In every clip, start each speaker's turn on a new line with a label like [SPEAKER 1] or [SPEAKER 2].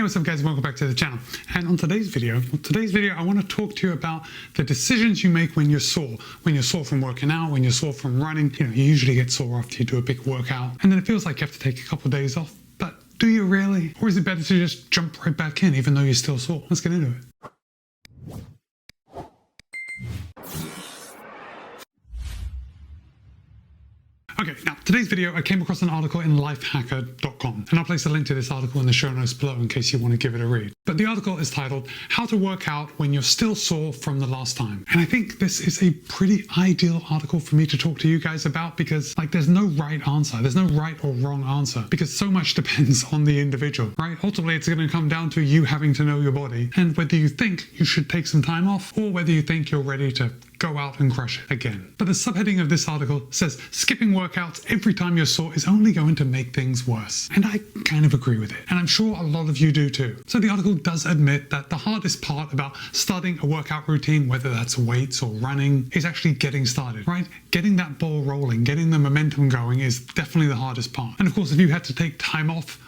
[SPEAKER 1] what's up guys, welcome back to the channel. And on today's video, I want to talk to you about the decisions you make when you're sore. When you're sore from working out, when you're sore from running. You usually get sore after you do a big workout, and then it feels like you have to take a couple of days off. But do you really? Or is it better to just jump right back in even though you're still sore? Let's get into it. Okay, now today's video, I came across an article in lifehacker.com, and I'll place a link to this article in the show notes below in case you want to give it a read. But the article is titled, How to Work Out When You're Still Sore from the Last Time. And I think this is a pretty ideal article for me to talk to you guys about because there's no right answer. There's no right or wrong answer because so much depends on the individual, right? Ultimately, it's going to come down to you having to know your body and whether you think you should take some time off or whether you think you're ready to go out and crush it again. But the subheading of this article says, skipping workouts every time you're sore is only going to make things worse. And I kind of agree with it. And I'm sure a lot of you do too. So the article does admit that the hardest part about starting a workout routine, whether that's weights or running, is actually getting started, right? Getting that ball rolling, getting the momentum going is definitely the hardest part. And of course, if you had to take time off,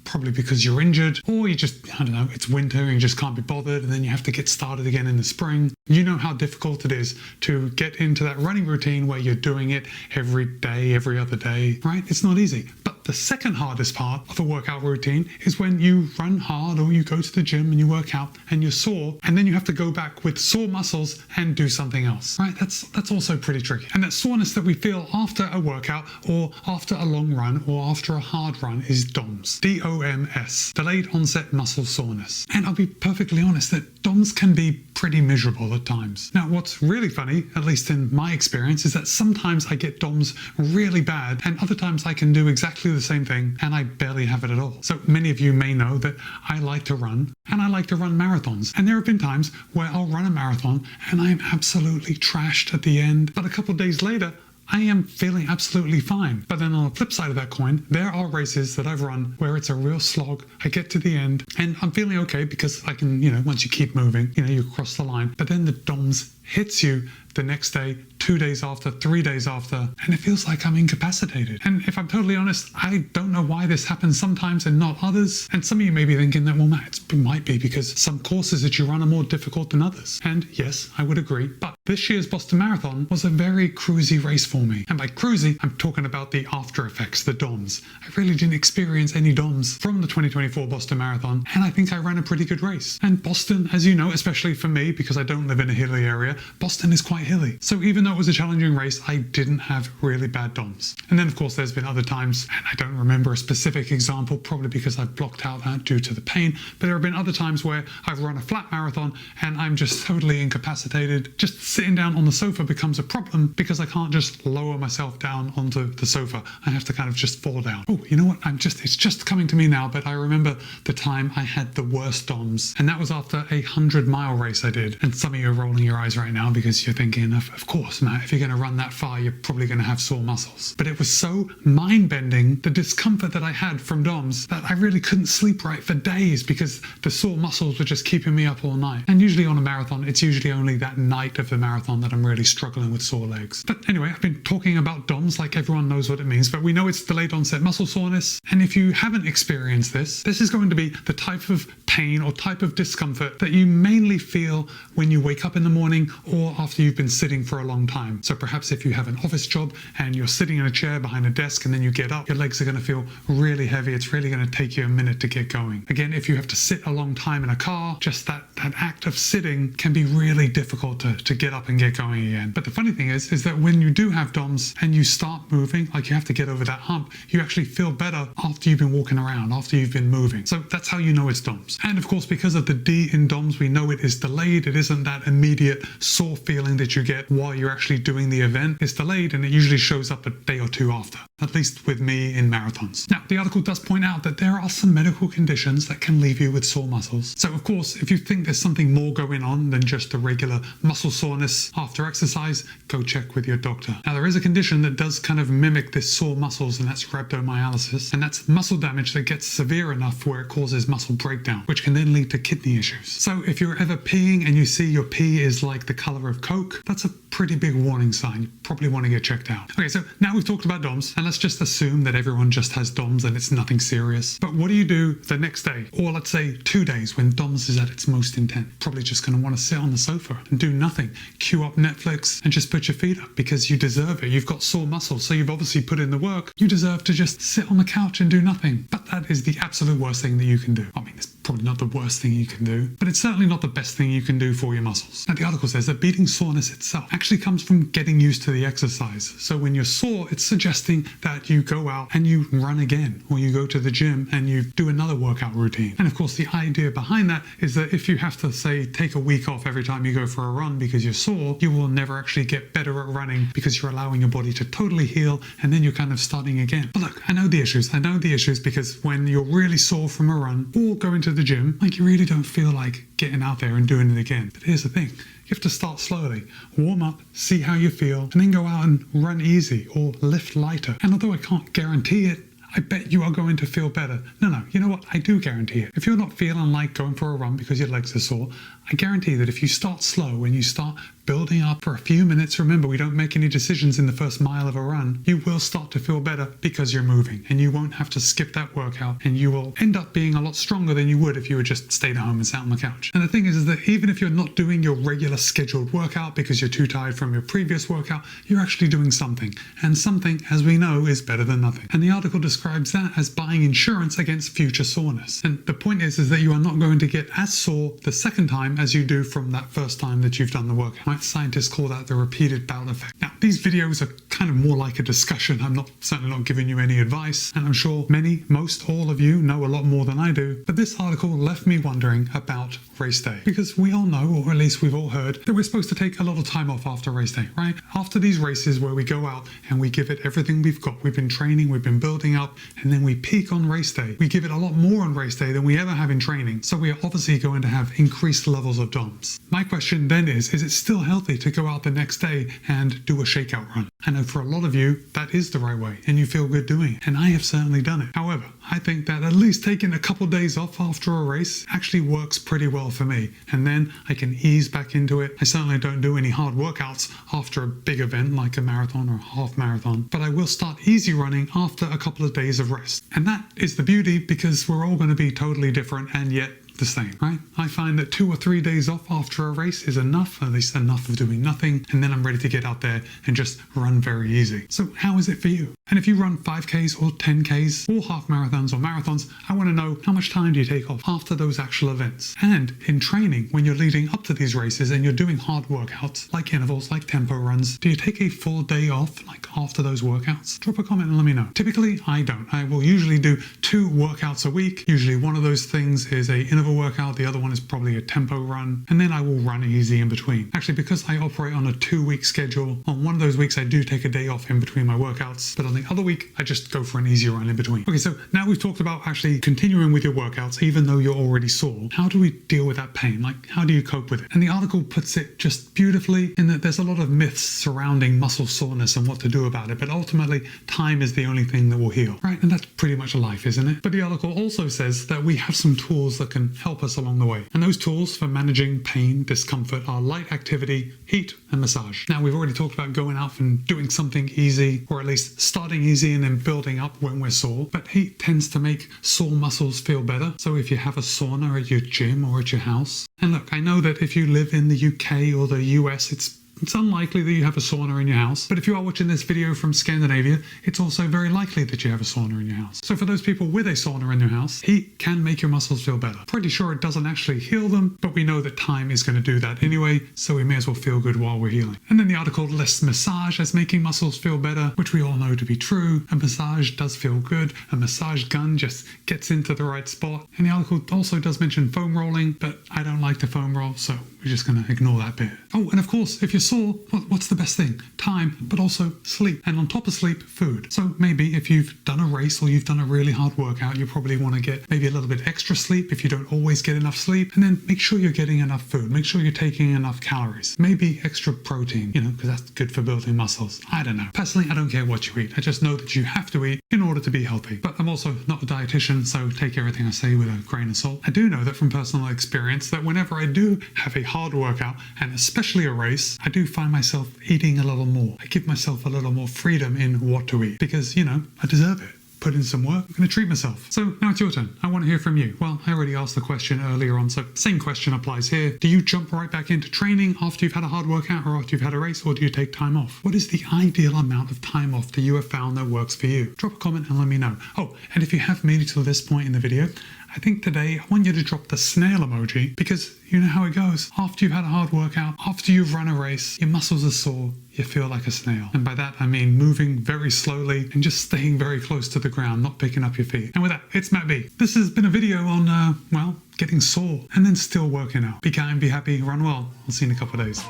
[SPEAKER 1] probably because you're injured, or you just, I don't know, it's winter and you just can't be bothered, and then you have to get started again in the spring. You know how difficult it is to get into that running routine where you're doing it every day, every other day, right? It's not easy. But the second hardest part of a workout routine is when you run hard or you go to the gym and you work out and you're sore, and then you have to go back with sore muscles and do something else, right? That's also pretty tricky. And that soreness that we feel after a workout or after a long run or after a hard run is DOMS. DOMS, delayed onset muscle soreness. And I'll be perfectly honest that DOMS can be pretty miserable at times. Now, what's really funny, at least in my experience, is that sometimes I get DOMS really bad and other times I can do exactly the same thing and I barely have it at all. So many of you may know that I like to run and I like to run marathons. And there have been times where I'll run a marathon and I'm absolutely trashed at the end, but a couple of days later, I am feeling absolutely fine. But then on the flip side of that coin, there are races that I've run where it's a real slog. I get to the end and I'm feeling okay because I can, once you keep moving, you cross the line. But then the DOMS hits you the next day, 2 days after, 3 days after, and it feels like I'm incapacitated. And if I'm totally honest, I don't know why this happens sometimes and not others. And some of you may be thinking that, well, Matt, it might be because some courses that you run are more difficult than others. And yes, I would agree. But this year's Boston Marathon was a very cruisy race for me. And by cruisy, I'm talking about the after effects, the DOMS. I really didn't experience any DOMS from the 2024 Boston Marathon, and I think I ran a pretty good race. And Boston, as you know, especially for me, because I don't live in a hilly area, Boston is quite hilly. So even though it was a challenging race, I didn't have really bad DOMS. And then of course there's been other times, and I don't remember a specific example, probably because I've blocked out that due to the pain, but there have been other times where I've run a flat marathon and I'm just totally incapacitated. Just sitting down on the sofa becomes a problem because I can't just lower myself down onto the sofa. I have to kind of just fall down. Oh, you know what? It's just coming to me now, but I remember the time I had the worst DOMS, and that was after a 100-mile race I did. And some of you are rolling your eyes right now because you're thinking, of course, Matt, if you're going to run that far, you're probably going to have sore muscles. But it was so mind-bending, the discomfort that I had from DOMS, that I really couldn't sleep right for days because the sore muscles were just keeping me up all night. And usually on a marathon, it's usually only that night of the marathon that I'm really struggling with sore legs. But anyway, I've been talking about DOMS like everyone knows what it means, but we know it's delayed onset muscle soreness. And if you haven't experienced this is going to be the type of pain or type of discomfort that you mainly feel when you wake up in the morning or after you've been sitting for a long time. So perhaps if you have an office job and you're sitting in a chair behind a desk and then you get up, your legs are going to feel really heavy. It's really going to take you a minute to get going. Again, if you have to sit a long time in a car, just that act of sitting can be really difficult to get up and get going again. But the funny thing is that when you do have DOMS and you start moving, like you have to get over that hump, you actually feel better after you've been walking around, after you've been moving. So that's how you know it's DOMS. And of course, because of the D in DOMS, we know it is delayed. It isn't that immediate sore feeling that you get while you're actually doing the event. It's delayed and it usually shows up a day or two after, at least with me in marathons. Now, the article does point out that there are some medical conditions that can leave you with sore muscles. So of course, if you think there's something more going on than just the regular muscle soreness after exercise, go check with your doctor. Now, there is a condition that does kind of mimic this sore muscles, and that's rhabdomyolysis. And that's muscle damage that gets severe enough where it causes muscle breakdown, which can then lead to kidney issues. So if you're ever peeing and you see your pee is like the color of Coke, that's a pretty big big warning sign. You probably want to get checked out. Okay, so now we've talked about DOMs, and let's just assume that everyone just has DOMs and it's nothing serious. But what do you do the next day? Or let's say 2 days when DOMs is at its most intense? Probably just going to want to sit on the sofa and do nothing. Queue up Netflix and just put your feet up because you deserve it. You've got sore muscles, so you've obviously put in the work. You deserve to just sit on the couch and do nothing. But that is the absolute worst thing that you can do. I mean, it's probably not the worst thing you can do, but it's certainly not the best thing you can do for your muscles. Now, the article says that beating soreness itself actually comes from getting used to the exercise. So when you're sore, it's suggesting that you go out and you run again, or you go to the gym and you do another workout routine. And of course, the idea behind that is that if you have to, say, take a week off every time you go for a run because you're sore, you will never actually get better at running because you're allowing your body to totally heal, and then you're kind of starting again. But look, I know the issues because when you're really sore from a run or going to the gym, like, you really don't feel like getting out there and doing it again. But here's the thing. You have to start slowly, warm up, see how you feel, and then go out and run easy or lift lighter. And although I can't guarantee it, I bet you are going to feel better. No, you know what? I do guarantee it. If you're not feeling like going for a run because your legs are sore, I guarantee that if you start slow and you start building up for a few minutes, remember, we don't make any decisions in the first mile of a run, you will start to feel better because you're moving, and you won't have to skip that workout, and you will end up being a lot stronger than you would if you were just stayed at home and sat on the couch. And the thing is that even if you're not doing your regular scheduled workout because you're too tired from your previous workout, you're actually doing something. And something, as we know, is better than nothing. And the article describes that as buying insurance against future soreness. And the point is that you are not going to get as sore the second time as you do from that first time that you've done the workout. Scientists call that the repeated bout effect. Now, these videos are kind of more like a discussion. I'm certainly not giving you any advice, and I'm sure most all of you know a lot more than I do. But this article left me wondering about race day, because we all know, or at least we've all heard, that we're supposed to take a lot of time off after race day, right? After these races where we go out and we give it everything we've got. We've been training, we've been building up, and then we peak on race day. We give it a lot more on race day than we ever have in training. So we are obviously going to have increased levels of DOMs. My question then is it still healthy to go out the next day and do a shakeout run? I know for a lot of you, that is the right way, and you feel good doing it. And I have certainly done it. However, I think that at least taking a couple days off after a race actually works pretty well for me. And then I can ease back into it. I certainly don't do any hard workouts after a big event like a marathon or a half marathon, but I will start easy running after a couple of days of rest. And that is the beauty, because we're all going to be totally different and yet the same, right? I find that 2 or 3 days off after a race is enough, at least enough of doing nothing, and then I'm ready to get out there and just run very easy. So how is it for you? And if you run 5Ks or 10Ks or half marathons or marathons, I want to know, how much time do you take off after those actual events? And in training, when you're leading up to these races and you're doing hard workouts, like intervals, like tempo runs, do you take a full day off, like after those workouts? Drop a comment and let me know. Typically, I don't. I will usually do 2 workouts a week. Usually one of those things is a interval workout, the other one is probably a tempo run, and then I will run easy in between. Actually, because I operate on a 2-week schedule, on one of those weeks I do take a day off in between my workouts, but on the other week I just go for an easy run in between. Okay, so now we've talked about actually continuing with your workouts even though you're already sore. How do we deal with that pain? Like, how do you cope with it? And the article puts it just beautifully in that there's a lot of myths surrounding muscle soreness and what to do about it, but ultimately time is the only thing that will heal, right? And that's pretty much life, isn't it? But the article also says that we have some tools that can help us along the way. And those tools for managing pain, discomfort are light activity, heat, and massage. Now, we've already talked about going out and doing something easy, or at least starting easy and then building up when we're sore. But heat tends to make sore muscles feel better. So if you have a sauna at your gym or at your house, and look, I know that if you live in the UK or the US, it's unlikely that you have a sauna in your house, but if you are watching this video from Scandinavia, it's also very likely that you have a sauna in your house. So for those people with a sauna in their house, heat can make your muscles feel better. Pretty sure it doesn't actually heal them, but we know that time is going to do that anyway, so we may as well feel good while we're healing. And then the article lists massage as making muscles feel better, which we all know to be true. A massage does feel good. A massage gun just gets into the right spot. And the article also does mention foam rolling, but I don't like to foam roll, so we're just going to ignore that bit. Oh, and of course, if you're sore, what's the best thing? Time, but also sleep. And on top of sleep, food. So maybe if you've done a race or you've done a really hard workout, you probably want to get maybe a little bit extra sleep if you don't always get enough sleep. And then make sure you're getting enough food. Make sure you're taking enough calories. Maybe extra protein, because that's good for building muscles. I don't know. Personally, I don't care what you eat. I just know that you have to eat in order to be healthy. But I'm also not a dietitian, so take everything I say with a grain of salt. I do know that from personal experience that whenever I do have a hard workout, and especially a race, I do find myself eating a little more. I give myself a little more freedom in what to eat because, you know, I deserve it. Put in some work, I'm going to treat myself. So now it's your turn. I want to hear from you. Well, I already asked the question earlier on, so same question applies here. Do you jump right back into training after you've had a hard workout or after you've had a race, or do you take time off? What is the ideal amount of time off that you have found that works for you? Drop a comment and let me know. Oh, and if you have made it to this point in the video, I think today I want you to drop the snail emoji because you know how it goes. After you've had a hard workout, after you've run a race, your muscles are sore, you feel like a snail. And by that I mean moving very slowly and just staying very close to the ground, not picking up your feet. And with that, it's Matt B. This has been a video on, well, getting sore and then still working out. Be kind, be happy, run well. I'll see you in a couple of days.